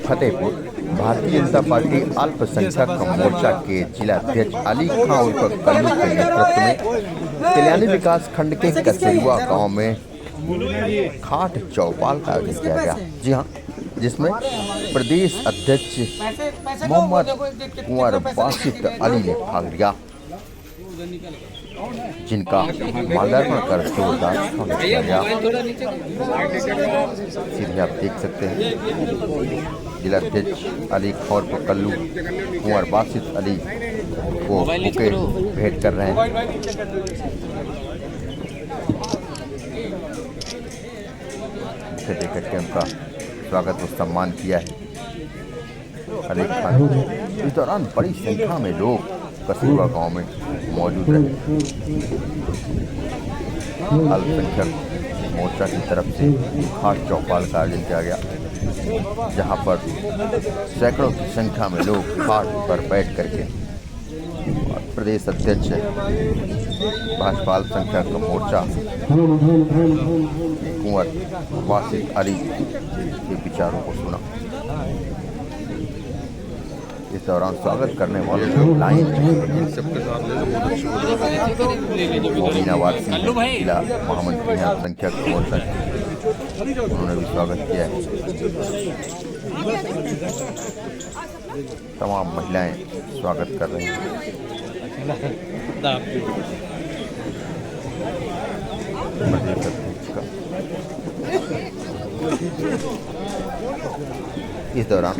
Fatehpur Bharatiya Janata party अल्पसंख्यक मोर्चा के जिला अध्यक्ष अली खां उर्फ कल्लू के नेतृत्व में तिलियानी विकास खंड के कसेरुआ गांव में खाट चौपाल का आयोजन किया गया। जी हाँ, जिसमें प्रदेश अध्यक्ष मोहम्मद कुंवर बासित अली ने भाग लिया, जिनका माल्यार्पण कर जोरदार स्वागत किया गया। सीधे आप देख सकते हैं जिला अध्यक्ष अली खां उर्फ कल्लू कुंवर बासित अली को बुके भेंट कर रहे हैं। बुके देकर के उनका स्वागत और सम्मान किया है अली खान। इस दौरान बड़ी संख्या में लोग कसेरुआ गांव में मौजूद रहे। अल्पसंख्यक मोर्चा की तरफ से खाट चौपाल का आयोजन किया गया, जहां पर सैकड़ों की संख्या में लोग खाट पर बैठ करके प्रदेश अध्यक्ष भाजपा अल्पसंख्यक मोर्चा कुंवर बासित अली के विचारों को सुना। इस दौरान स्वागत करने वाले लोग लाइन मीनावासी जिला महामंत्री अल्पसंख्यक मोर्चा, उन्होंने भी स्वागत किया है। तमाम महिलाएं स्वागत कर रही हैं। प्रदेश अध्यक्ष का इस दौरान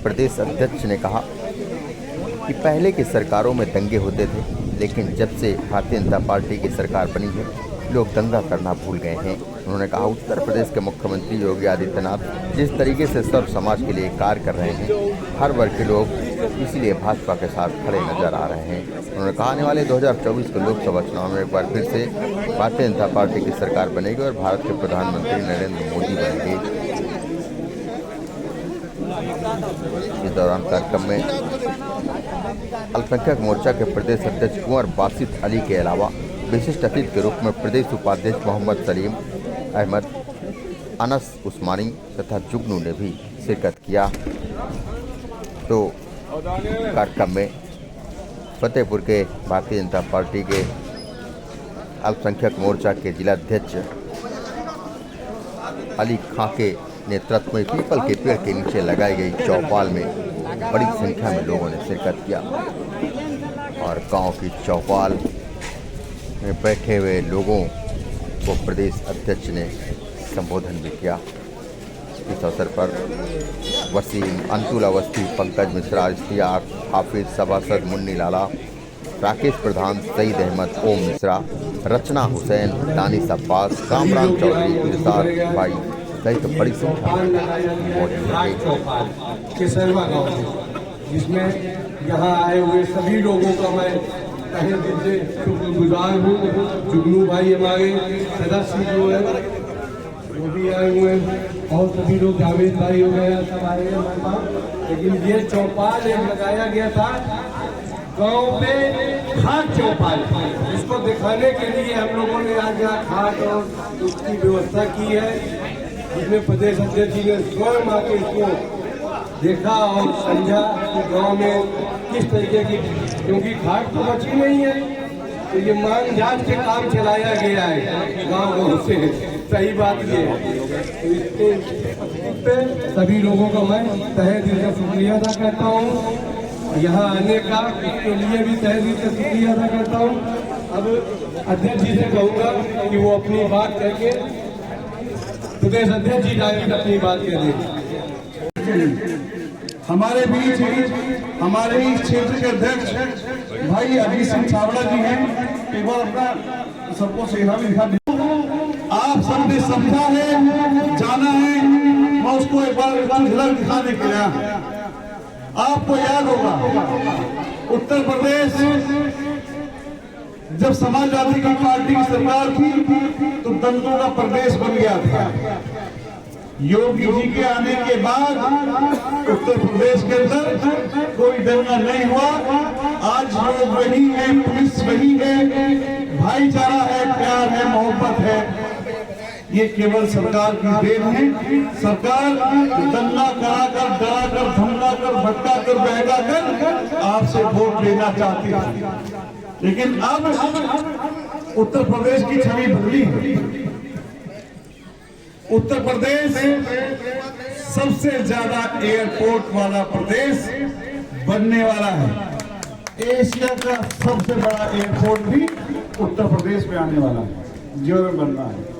प्रदेश अध्यक्ष ने कहा कि पहले की सरकारों में दंगे होते थे, लेकिन जब से भारतीय जनता पार्टी की सरकार बनी है, लोग दंगा करना भूल गए हैं। उन्होंने कहा उत्तर प्रदेश के मुख्यमंत्री योगी आदित्यनाथ जिस तरीके से सर्व समाज के लिए कार्य कर रहे हैं, हर वर्ग के लोग इसीलिए भाजपा के साथ खड़े नजर आ रहे हैं। उन्होंने कहा आने वाले 2024 के लोकसभा चुनाव में एक बार फिर से भारतीय जनता पार्टी की सरकार बनेगी और भारत के प्रधानमंत्री नरेंद्र मोदी बनेंगे। इस दौरान कार्यक्रम में अल्पसंख्यक मोर्चा के प्रदेश अध्यक्ष कुंवर बासित अली के अलावा विशिष्ट अतिथि के रूप में प्रदेश उपाध्यक्ष मोहम्मद सलीम अहमद, अनस उस्मानी तथा जुगनू ने भी शिरकत किया। तो कार्यक्रम में फतेहपुर के भारतीय जनता पार्टी के अल्पसंख्यक मोर्चा के जिला अध्यक्ष अली खां के नेतृत्व में पीपल के पेड़ के नीचे लगाई गई चौपाल में बड़ी संख्या में लोगों ने शिरकत किया और गांव की चौपाल में बैठे हुए लोगों को प्रदेश अध्यक्ष ने संबोधन भी किया। इस अवसर पर वसीम, अंतुल अवस्थी, पंकज मिश्रा, इश्तियाक, हाफिज, सभासद मुन्नी लाला, राकेश प्रधान, सईद अहमद, ओम मिश्रा, रचना हुसैन, दानिश अब्बास, कामरान चौधरी, इरशाद भाई सहित बड़ी संख्या जिसमें यहाँ आए हुए सभी लोगों का मैं तहे दिल से शुक्रगुजार हूँ। जुगनू भाई हमारे सदस्य जो है वो भी आए हुए हैं और सभी लोग, जावेद भाई हो गए, सब आए हैं हमारे पास। लेकिन ये चौपाल एक लगाया गया था गांव पे, खाट चौपाल, इसको दिखाने के लिए हम लोगों ने आज यहाँ खाट और उसकी व्यवस्था की है, जिसमें प्रदेश अध्यक्ष जी ने स्वयं आके इसको देखा और समझा कि गांव में किस तरीके की, क्योंकि खाट तो बची नहीं है, तो ये मांग जांच के काम चलाया गया है गांव से। सही बात ये है। तो सभी लोगों का मैं तहे दिल से शुक्रिया अदा करता हूँ, यहाँ आने का इसके लिए भी तहे दिल से शुक्रिया अदा करता हूँ। अब अध्यक्ष जी से कहूँगा कि वो अपनी बात करके प्रदेश अध्यक्ष जी डायरेक्ट अपनी बात करें। हमारे बीच हमारे इस क्षेत्र के अध्यक्ष भाई अजीत सिंह छाबड़ा जी हैं। एक बार अपना सबको सेवा भी दिखा, आप सबने समझा है, जाना है, मैं उसको एक बार झलक दिखाने के लिए। आपको याद होगा उत्तर प्रदेश जब समाजवादी की पार्टी की सरकार थी तो दंगों का प्रदेश बन गया था। योगी जी के आने के बाद उत्तर प्रदेश के अंदर कोई दंगा नहीं हुआ। आज लोग वही है, पुलिस वही है, भाईचारा है, प्यार है, मोहब्बत है। ये केवल सरकार की देन है। सरकार दंगा कराकर, डराकर, धमकाकर, भटकाकर, बहकाकर आपसे वोट लेना चाहती है, लेकिन अब उत्तर प्रदेश की छवि बदली है। उत्तर प्रदेश सबसे ज्यादा एयरपोर्ट वाला प्रदेश बनने वाला है। एशिया का सबसे बड़ा एयरपोर्ट भी उत्तर प्रदेश में आने वाला है, जो में बन रहा है।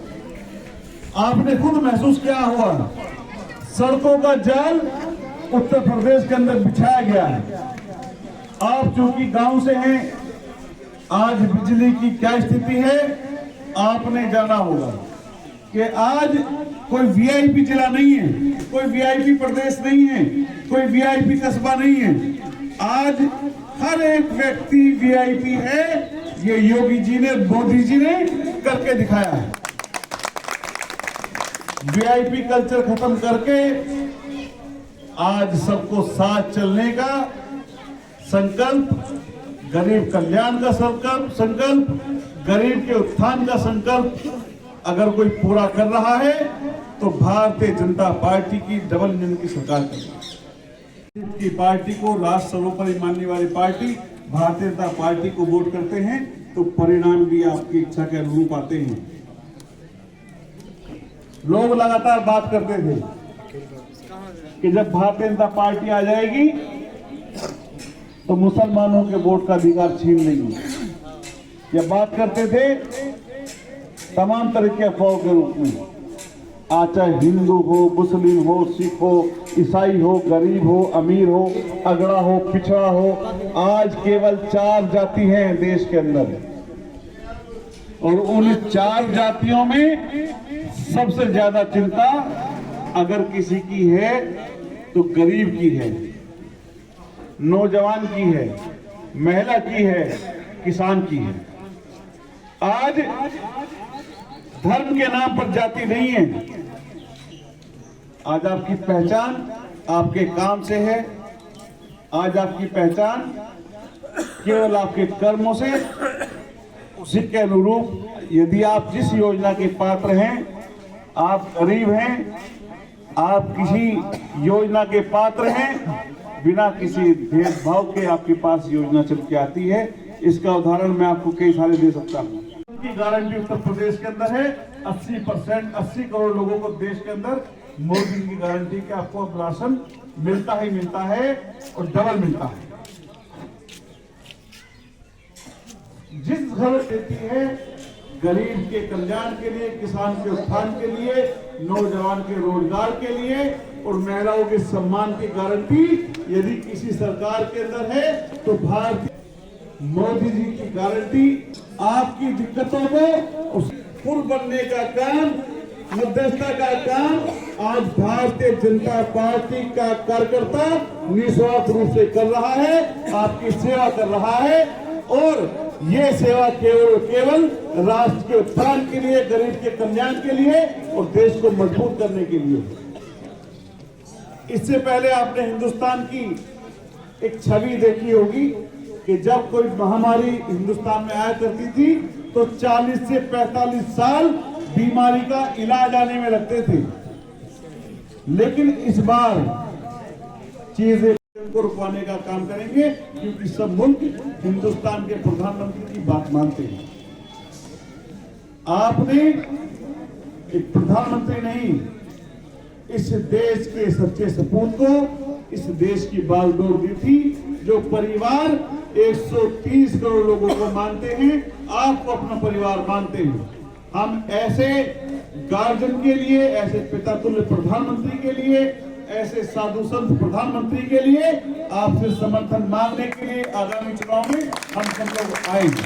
आपने खुद महसूस किया हुआ, सड़कों का जाल उत्तर प्रदेश के अंदर बिछाया गया है। आप जो कि गांव से हैं, आज बिजली की क्या स्थिति है आपने जाना होगा कि आज कोई वीआईपी जिला नहीं है, कोई वीआईपी प्रदेश नहीं है, कोई वीआईपी कस्बा नहीं है। आज हर एक व्यक्ति वीआईपी है। ये योगी जी ने, मोदी जी ने करके दिखाया है। वीआईपी कल्चर खत्म करके आज सबको साथ चलने का संकल्प, गरीब कल्याण का संकल्प, गरीब के उत्थान का संकल्प अगर कोई पूरा कर रहा है तो भारतीय जनता पार्टी की डबल इंजन की सरकार की पार्टी को राष्ट्र सर्वोपरि मानने वाली पार्टी भारतीय जनता पार्टी को वोट करते हैं तो परिणाम भी आपकी इच्छा के अनुरूप आते हैं। लोग लगातार बात करते थे कि जब भारतीय जनता पार्टी आ जाएगी तो मुसलमानों के वोट का अधिकार छीन लेंगे। यह बात करते थे तमाम तरह के अफवाहों के रूप में। आज चाहे हिंदू हो, मुस्लिम हो, सिख हो, ईसाई हो, गरीब हो, अमीर हो, अगड़ा हो, पिछड़ा हो, आज केवल 4 जाति हैं देश के अंदर, और उन 4 जातियों में सबसे ज्यादा चिंता अगर किसी की है तो गरीब की है, नौजवान की है, महिला की है, किसान की है। आज धर्म के नाम पर जाति नहीं है। आज आपकी पहचान आपके काम से है। आज आपकी पहचान केवल आपके कर्मों से, उसी के अनुरूप यदि आप जिस योजना के पात्र हैं, आप गरीब हैं, आप किसी योजना के पात्र हैं, बिना किसी भेदभाव के आपके पास योजना चल के आती है। इसका उदाहरण मैं आपको कई सारे दे सकता हूँ। की गारंटी उत्तर प्रदेश के अंदर है 80%, 80 करोड़ लोगों को देश के अंदर मोदी की गारंटी के आपको राशन मिलता ही मिलता है और डबल मिलता है। जिस घर देती है गरीब के कल्याण के लिए, किसान के उत्थान के लिए, नौजवान के रोजगार के लिए और महिलाओं के सम्मान की गारंटी यदि किसी सरकार के अंदर है तो भारतीय मोदी जी की गारंटी आपकी दिक्कतों को पुल बनने का काम, मध्यस्थता का काम आज भारतीय जनता पार्टी का कार्यकर्ता निस्वार्थ रूप से कर रहा है, आपकी सेवा कर रहा है। और ये सेवा केवल राष्ट्र के उत्थान के लिए, गरीब के कल्याण के लिए और देश को मजबूत करने के लिए। इससे पहले आपने हिंदुस्तान की एक छवि देखी होगी कि जब कोई महामारी हिंदुस्तान में आया करती थी तो 40 से 45 साल बीमारी का इलाज आने में लगते थे। लेकिन इस बार चीजें को रुकवाने का काम करेंगे, क्योंकि सब मुल्क हिंदुस्तान के प्रधानमंत्री की बात मानते हैं। आपने एक प्रधानमंत्री नहीं, इस देश के सच्चे सपूत को, इस देश की बागडोर दी थी, जो परिवार 130 करोड़ लोगों को मानते हैं, आपको अपना परिवार मानते हैं। हम ऐसे गार्जियन के लिए, ऐसे पिता तुल्य प्रधानमंत्री के लिए, ऐसे साधु संत प्रधानमंत्री के लिए आपसे समर्थन मांगने के लिए आगामी चुनाव में हम सब लोग आएंगे।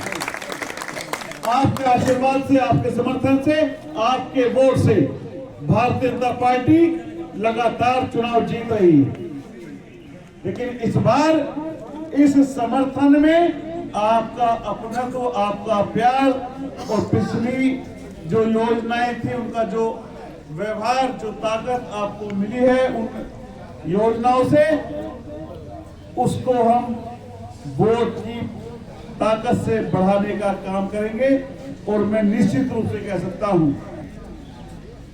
आपके आशीर्वाद से, आपके समर्थन से, आपके वोट से भारतीय जनता पार्टी लगातार चुनाव जीत रही है। लेकिन इस बार इस समर्थन में आपका अपना तो आपका प्यार और पिछली जो योजनाएं थी उनका जो व्यवहार, जो ताकत आपको मिली है उन योजनाओं से, उसको हम वोट की ताकत से बढ़ाने का काम करेंगे। और मैं निश्चित रूप से कह सकता हूं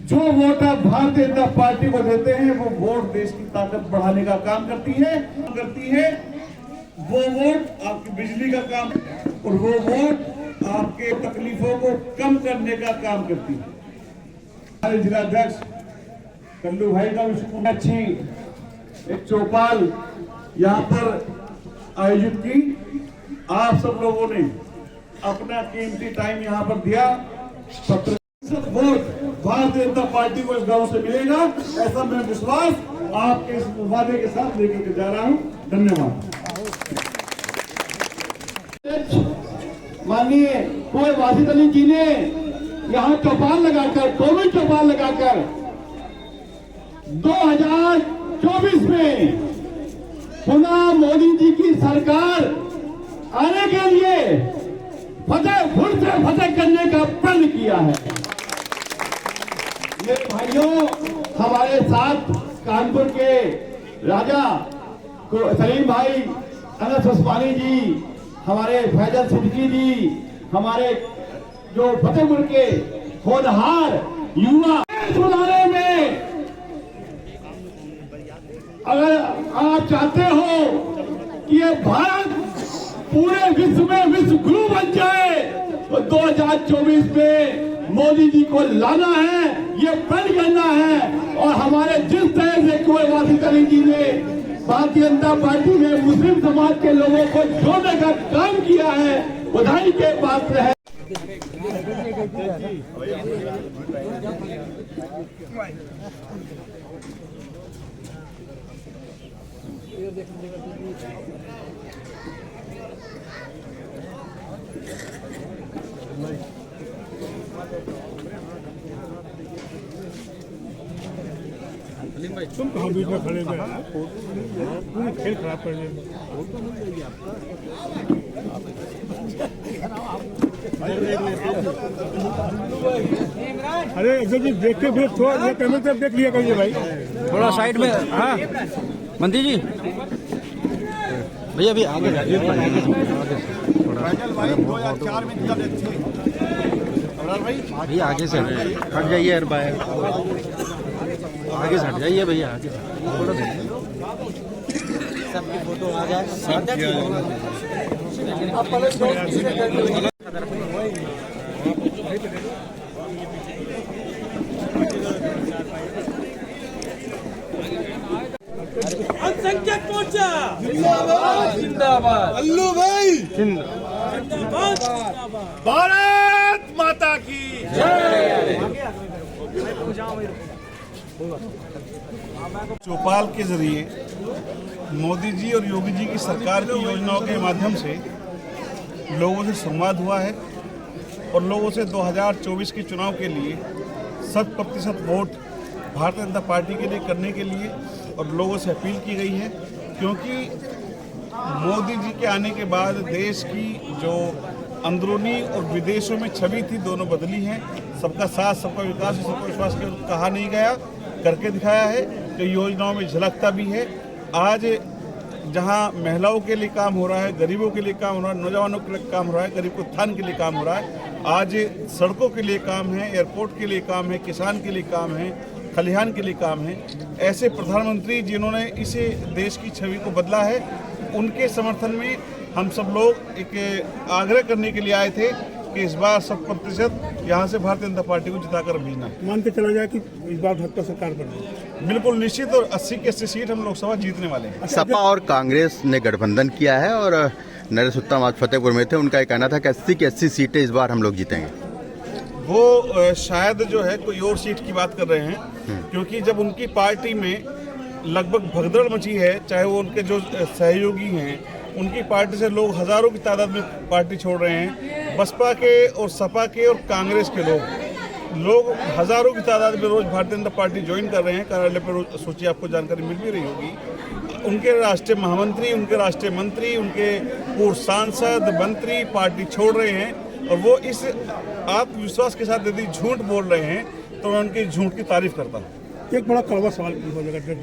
जो वोट आप भारतीय जनता पार्टी को देते हैं वो वोट देश की ताकत बढ़ाने का काम करती है। वो वोट आपकी बिजली का काम और वो वोट आपके तकलीफों को कम करने का काम करती है। हमारे जिलाध्यक्ष कल्लू भाई का भी अच्छी एक चौपाल यहाँ पर आयोजित की। आप सब लोगों ने अपना कीमती टाइम यहाँ पर दिया। वोट भारतीय जनता पार्टी को इस गांव से मिलेगा, ऐसा मैं विश्वास आपके इस वादे के साथ लेकर जा रहा हूँ। धन्यवाद। माननीय कुंवर वासिद अली जी ने यहाँ चौपाल लगाकर, कोविड चौपाल लगाकर 2024 में पुनः मोदी जी की सरकार आने के लिए फतेहपुर से फतेह करने का प्रण किया है। मेरे भाइयों, हमारे साथ कानपुर के राजा सलीम भाई, अनस उस्मानी जी, हमारे फैजल सिद्दीकी जी, हमारे जो फतेहपुर के होनहार युवा बनाने में अगर आप चाहते हो कि ये भारत पूरे विश्व में विश्व गुरु बन जाए तो 2024 में मोदी जी को लाना है, ये प्रण करना है। और हमारे जिस तरह से कुंवर वासिद अली जी ने भारतीय जनता पार्टी में मुस्लिम समाज के लोगों को जोड़ने का काम किया है, बधाई के पात्र है। तुम कहाँ बीच में खड़े हुए पूरी खेल खराब कर दिया। अरे एकदम देख के फिर थोड़ा कैमरे तरफ देख लिया करिए भाई, थोड़ा साइड में। हाँ मंत्री जी, भैया अभी आगे भैया आगे से हट जाइए यार, आगे से हट जाइए भैया, आगे सबकी फोटो आ जाए। अल्पसंख्यक मोर्चा जिंदाबाद जिंदाबाद, अल्लू भाई जिंदाबाद, भारत माता की जय। चौपाल के जरिए मोदी जी और योगी जी की सरकार की योजनाओं के माध्यम से लोगों से संवाद हुआ है और लोगों से 2024 के चुनाव के लिए 100% वोट भारतीय जनता पार्टी के लिए करने के लिए और लोगों से अपील की गई है, क्योंकि मोदी जी के आने के बाद देश की जो अंदरूनी और विदेशों में छवि थी दोनों बदली हैं। सबका साथ, सबका विकास और सबका विश्वास कहा नहीं गया, करके दिखाया है। तो योजनाओं में झलकता भी है। आज जहां महिलाओं के लिए काम हो रहा है, गरीबों के लिए काम हो रहा है, नौजवानों के लिए काम हो रहा है, गरीब उत्थान के लिए काम हो रहा है, आज सड़कों के लिए काम है, एयरपोर्ट के लिए काम है, किसान के लिए काम है, खलिहान के लिए काम है। ऐसे प्रधानमंत्री जिन्होंने इस देश की छवि को बदला है, उनके समर्थन में हम सब लोग एक आग्रह करने के लिए आए थे कि इस बार 100% यहाँ से भारतीय जनता पार्टी को जिताकर भेजना है। मान के चला जाए कि इस बार भाजपा सरकार बने, बिल्कुल निश्चित, और 80 की 80 सीट हम लोकसभा जीतने वाले हैं। सपा और कांग्रेस ने गठबंधन किया है और नरेश उत्तम आज फतेहपुर में थे, उनका एक कहना था कि 80 की 80 सीटें इस बार हम लोग जीतेंगे। वो शायद जो है कोई और सीट की बात कर रहे हैं, क्योंकि जब उनकी पार्टी में लगभग भगदड़ मची है, चाहे वो उनके जो सहयोगी हैं, उनकी पार्टी से लोग हजारों की तादाद में पार्टी छोड़ रहे हैं। बसपा के और सपा के और कांग्रेस के लोग हजारों की तादाद में रोज भारतीय जनता पार्टी ज्वाइन कर रहे हैं। कार्यालय पर सूची आपको जानकारी मिल भी रही होगी। उनके राष्ट्रीय महामंत्री, उनके राष्ट्रीय मंत्री, उनके पूर्व सांसद, मंत्री पार्टी छोड़ रहे हैं, और वो इस आत्मविश्वास के साथ यदि झूठ बोल रहे हैं तो मैं उनकी झूठ की तारीफ करता हूँ। एक बड़ा कड़वा सवाल पूछा जी,